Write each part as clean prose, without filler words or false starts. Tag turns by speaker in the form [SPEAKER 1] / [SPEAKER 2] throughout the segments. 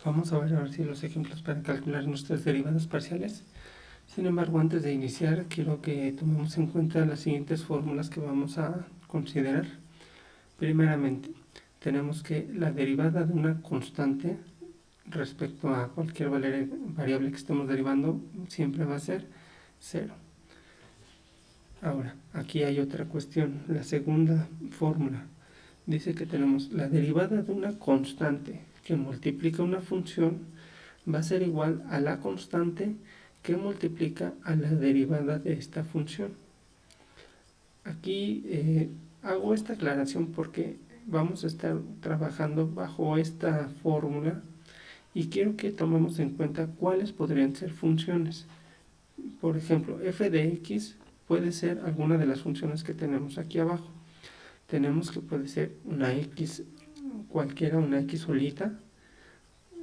[SPEAKER 1] Vamos a ver ahora sí los ejemplos para calcular nuestras derivadas parciales. Sin embargo, antes de iniciar, quiero que tomemos en cuenta las siguientes fórmulas que vamos a considerar. Primeramente, tenemos que la derivada de una constante respecto a cualquier variable que estemos derivando siempre va a ser 0. Ahora, aquí hay otra cuestión. La segunda fórmula dice que tenemos la derivada de una constante que multiplica una función va a ser igual a la constante que multiplica a la derivada de esta función. Aquí hago esta aclaración porque vamos a estar trabajando bajo esta fórmula y quiero que tomemos en cuenta cuáles podrían ser funciones. Por ejemplo, f de x puede ser alguna de las funciones que tenemos aquí abajo. Tenemos que puede ser una x cualquiera, una x solita.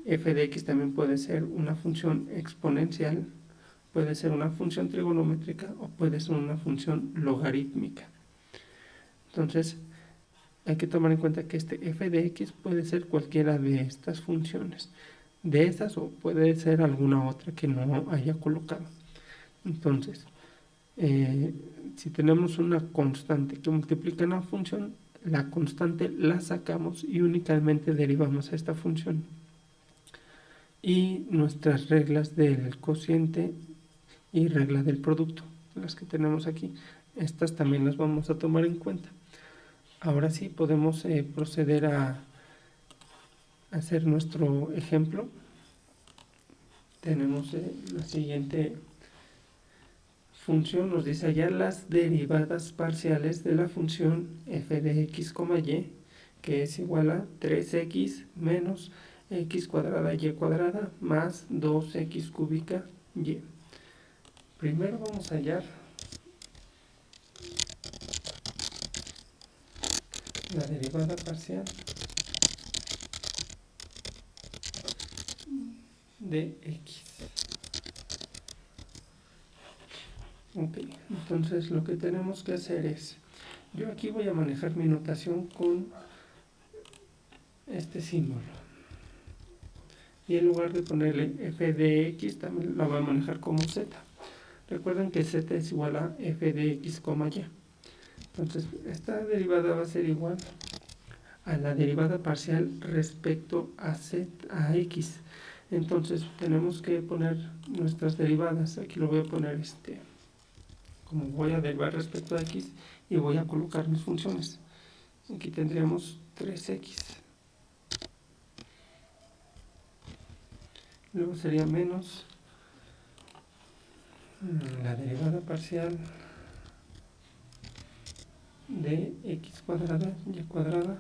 [SPEAKER 1] F de x también puede ser una función exponencial, puede ser una función trigonométrica o puede ser una función logarítmica. Entonces, hay que tomar en cuenta que este f de x puede ser cualquiera de estas funciones. De estas o puede ser alguna otra que no haya colocado. Entonces, si tenemos una constante que multiplica una función, la constante la sacamos y únicamente derivamos a esta función. Y nuestras reglas del cociente y regla del producto, las que tenemos aquí, estas también las vamos a tomar en cuenta. Ahora sí podemos proceder a hacer nuestro ejemplo. Tenemos la siguiente función, nos dice hallar las derivadas parciales de la función f de x, y, que es igual a 3x menos x cuadrada y cuadrada más 2x cúbica y. Primero vamos a hallar la derivada parcial de x. Ok, entonces lo que tenemos que hacer es, yo aquí voy a manejar mi notación con este símbolo. Y en lugar de ponerle f de x, también la voy a manejar como z. Recuerden que z es igual a f de x, y. Entonces, esta derivada va a ser igual a la derivada parcial respecto a x. Entonces, tenemos que poner nuestras derivadas. Aquí lo voy a poner como voy a derivar respecto a x y voy a colocar mis funciones. Aquí tendríamos 3x. Luego sería menos la derivada parcial de x cuadrada y cuadrada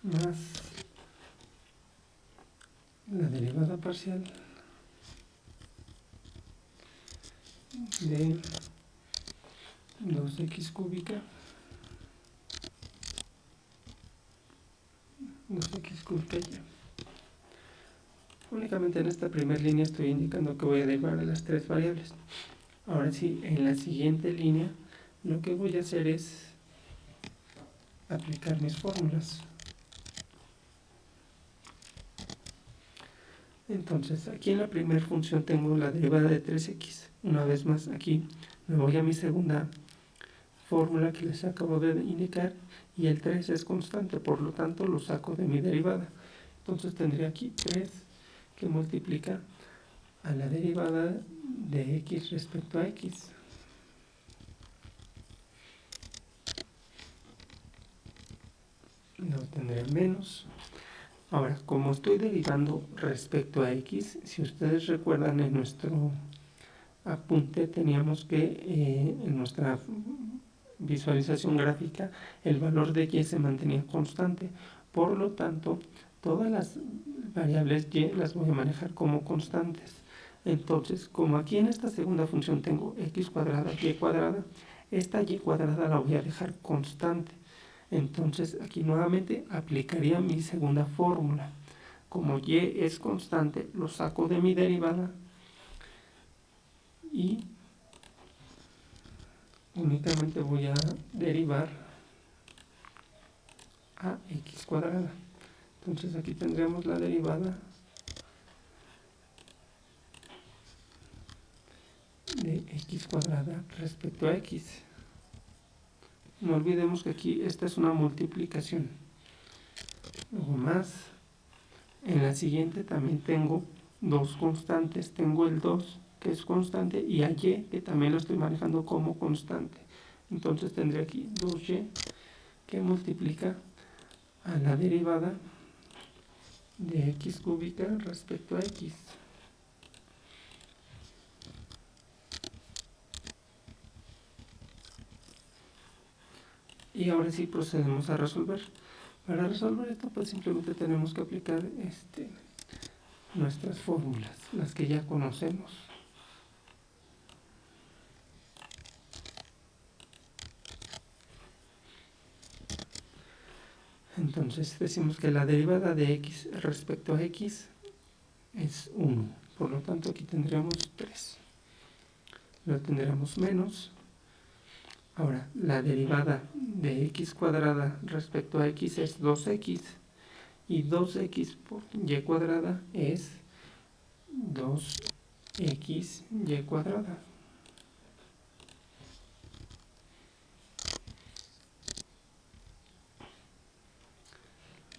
[SPEAKER 1] más la derivada parcial de 2x cúbica 2x cúbica y. Únicamente en esta primera línea estoy indicando que voy a derivar a las tres variables. Ahora sí, en la siguiente línea lo que voy a hacer es aplicar mis fórmulas. Entonces, aquí en la primera función tengo la derivada de 3x. Una vez más, aquí me voy a mi segunda fórmula que les acabo de indicar y el 3 es constante, por lo tanto lo saco de mi derivada. Entonces tendría aquí 3 que multiplica a la derivada de x respecto a x. Lo tendré menos. Ahora, como estoy derivando respecto a x, si ustedes recuerdan en nuestro apunte teníamos que en nuestra visualización gráfica el valor de y se mantenía constante. Por lo tanto, todas las variables y las voy a manejar como constantes. Entonces, como aquí en esta segunda función tengo x cuadrada, y cuadrada, esta y cuadrada la voy a dejar constante. Entonces, aquí nuevamente aplicaría mi segunda fórmula. Como y es constante, lo saco de mi derivada y únicamente voy a derivar a x cuadrada. Entonces aquí tendríamos la derivada de x cuadrada respecto a x. No olvidemos que aquí esta es una multiplicación. Luego más, en la siguiente también tengo dos constantes. Tengo el 2, que es constante, y a y, que también lo estoy manejando como constante. Entonces tendré aquí 2y, que multiplica a la derivada de x cúbica respecto a x. Y ahora sí procedemos a resolver. Para resolver esto, pues simplemente tenemos que aplicar nuestras fórmulas, las que ya conocemos. Entonces decimos que la derivada de x respecto a x es 1. Por lo tanto, aquí tendríamos 3. Luego tendríamos menos. Ahora, la derivada de x cuadrada respecto a x es 2x. Y 2x por y cuadrada es 2xy cuadrada.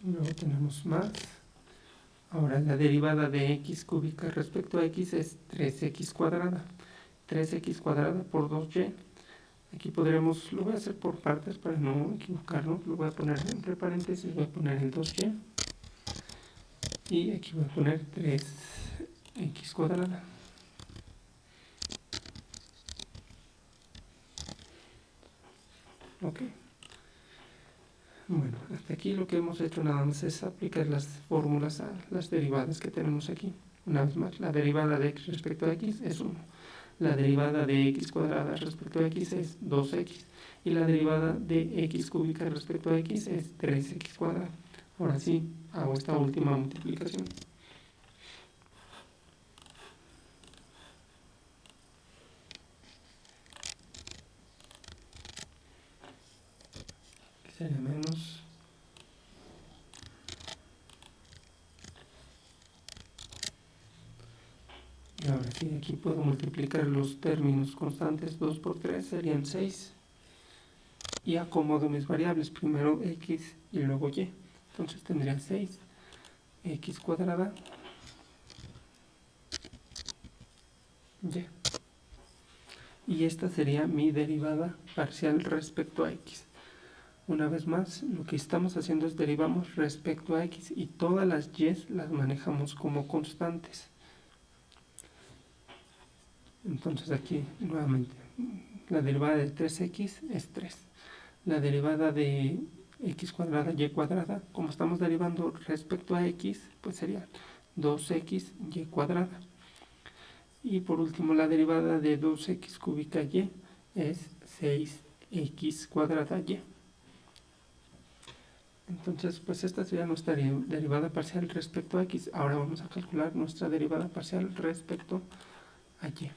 [SPEAKER 1] Luego tenemos más. Ahora la derivada de x cúbica respecto a x es 3x cuadrada. 3x cuadrada por 2y. Aquí podremos, lo voy a hacer por partes para no equivocarnos. Lo voy a poner entre paréntesis, voy a poner el 2y. Y aquí voy a poner 3x cuadrada. Ok. Bueno, hasta aquí lo que hemos hecho nada más es aplicar las fórmulas a las derivadas que tenemos aquí. Una vez más, la derivada de x respecto a x es 1. La derivada de x cuadrada respecto a x es 2x. Y la derivada de x cúbica respecto a x es 3x cuadrada. Ahora sí, hago esta última multiplicación. Que sería menos. Y ahora sí, aquí puedo multiplicar los términos constantes. 2 por 3 serían 6. Y acomodo mis variables. Primero x y luego y. Entonces tendría 6x cuadrada y. Y esta sería mi derivada parcial respecto a x. Una vez más, lo que estamos haciendo es derivamos respecto a x y todas las y las manejamos como constantes. Entonces aquí nuevamente, la derivada de 3x es 3. La derivada de x cuadrada y cuadrada, como estamos derivando respecto a x, pues sería 2x y cuadrada. Y por último, la derivada de 2x cúbica y es 6x cuadrada y. Entonces, pues esta sería nuestra derivada parcial respecto a x. Ahora vamos a calcular nuestra derivada parcial respecto a y.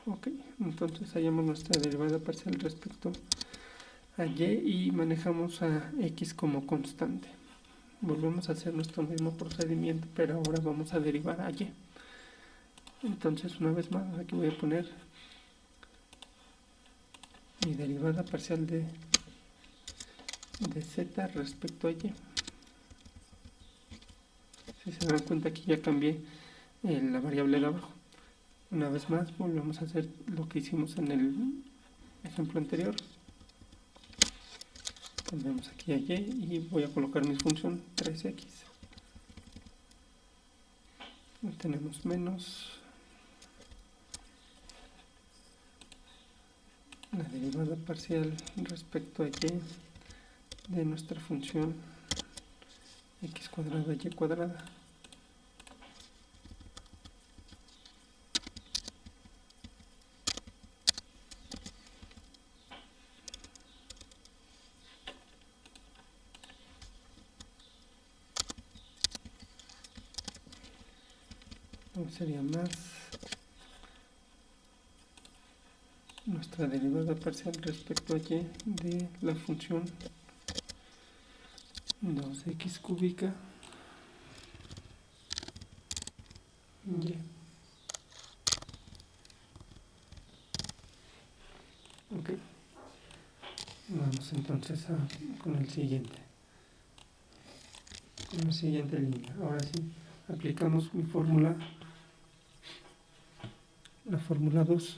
[SPEAKER 1] Ok, entonces hallamos nuestra derivada parcial respecto a y y manejamos a x como constante. Volvemos a hacer nuestro mismo procedimiento, pero ahora vamos a derivar a y. Entonces, una vez más, aquí voy a poner mi derivada parcial de z respecto a y. Si se dan cuenta, aquí ya cambié la variable de abajo. Una vez más, volvemos a hacer lo que hicimos en el ejemplo anterior. Cambiamos aquí a y y voy a colocar mi función 3x. Tenemos menos la derivada parcial respecto a y de nuestra función x cuadrada y cuadrada. sería más nuestra derivada parcial respecto a y de la función 2x cúbica y. Ok, vamos entonces con la siguiente línea. Ahora sí, aplicamos mi fórmula, la fórmula 2,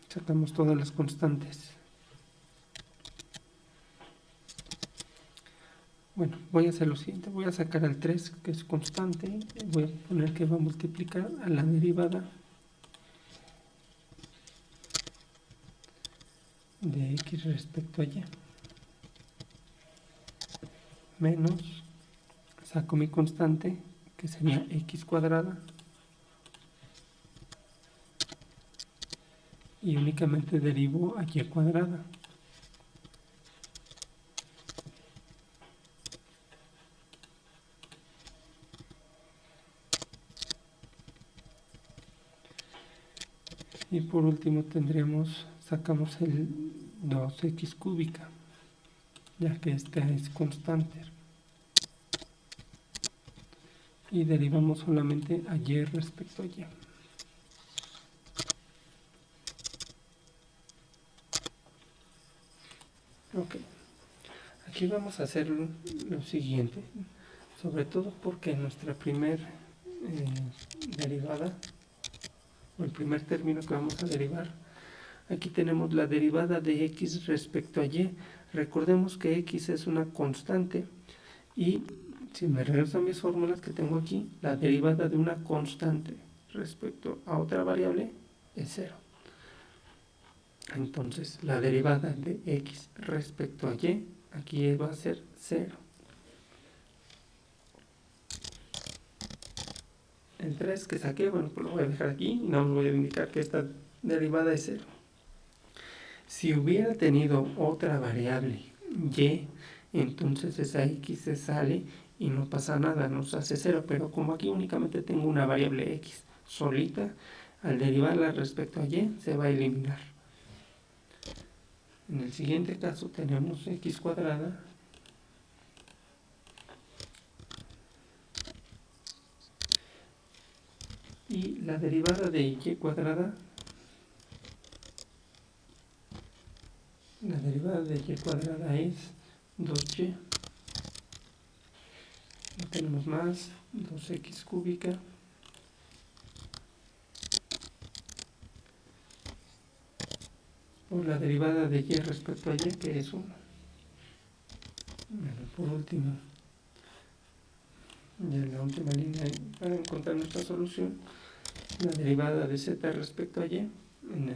[SPEAKER 1] sacamos todas las constantes. Bueno, voy a hacer lo siguiente, voy a sacar al 3, que es constante, voy a poner que va a multiplicar a la derivada de x respecto a y, menos, saco mi constante, que sería x cuadrada, y únicamente derivo a y cuadrada. Y por último sacamos el 2x cúbica, ya que esta es constante. Y derivamos solamente a y respecto a y. Ok, aquí vamos a hacer lo siguiente, sobre todo porque nuestra primer derivada, o el primer término que vamos a derivar, aquí tenemos la derivada de x respecto a y. Recordemos que x es una constante y si me regreso a mis fórmulas que tengo aquí, la derivada de una constante respecto a otra variable es 0. Entonces la derivada de x respecto a y aquí va a ser 0. El 3 que saqué, bueno, pues lo voy a dejar aquí y nada más voy a indicar que esta derivada es 0. Si hubiera tenido otra variable y, entonces esa x se sale y no pasa nada, nos hace 0. Pero como aquí únicamente tengo una variable x solita, al derivarla respecto a y se va a eliminar. En el siguiente caso tenemos x cuadrada y la derivada de y cuadrada, es 2y. No tenemos más, 2x cúbica por la derivada de y respecto a y, que es 1. Bueno, por último, ya en la última línea para encontrar nuestra solución, la derivada de z respecto a y.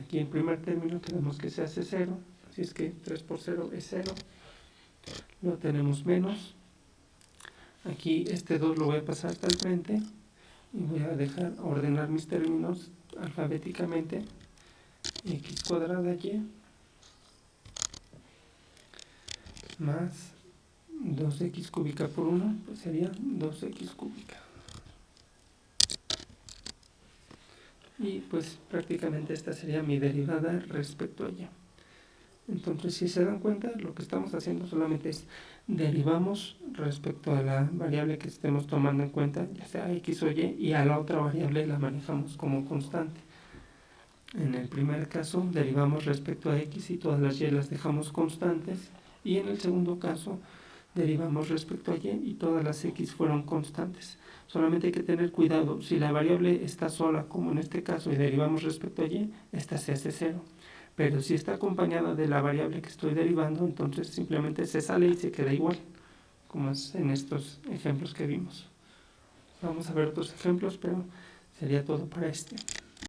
[SPEAKER 1] Aquí en primer término tenemos que se hace 0, así es que 3 por 0 es 0. Luego tenemos menos. Aquí este 2 lo voy a pasar hasta el frente y voy a ordenar mis términos alfabéticamente. X cuadrada y más 2x cúbica por 1, pues sería 2x cúbica. Y pues prácticamente esta sería mi derivada respecto a y. Entonces, si se dan cuenta, lo que estamos haciendo solamente es derivamos respecto a la variable que estemos tomando en cuenta, ya sea x o y a la otra variable la manejamos como constante. En el primer caso, derivamos respecto a x y todas las y las dejamos constantes, y en el segundo caso, derivamos respecto a y y todas las x fueron constantes. Solamente hay que tener cuidado, si la variable está sola, como en este caso, y derivamos respecto a y, esta se hace 0. Pero si está acompañada de la variable que estoy derivando, entonces simplemente se sale y se queda igual, como es en estos ejemplos que vimos. Vamos a ver otros ejemplos, pero sería todo para este.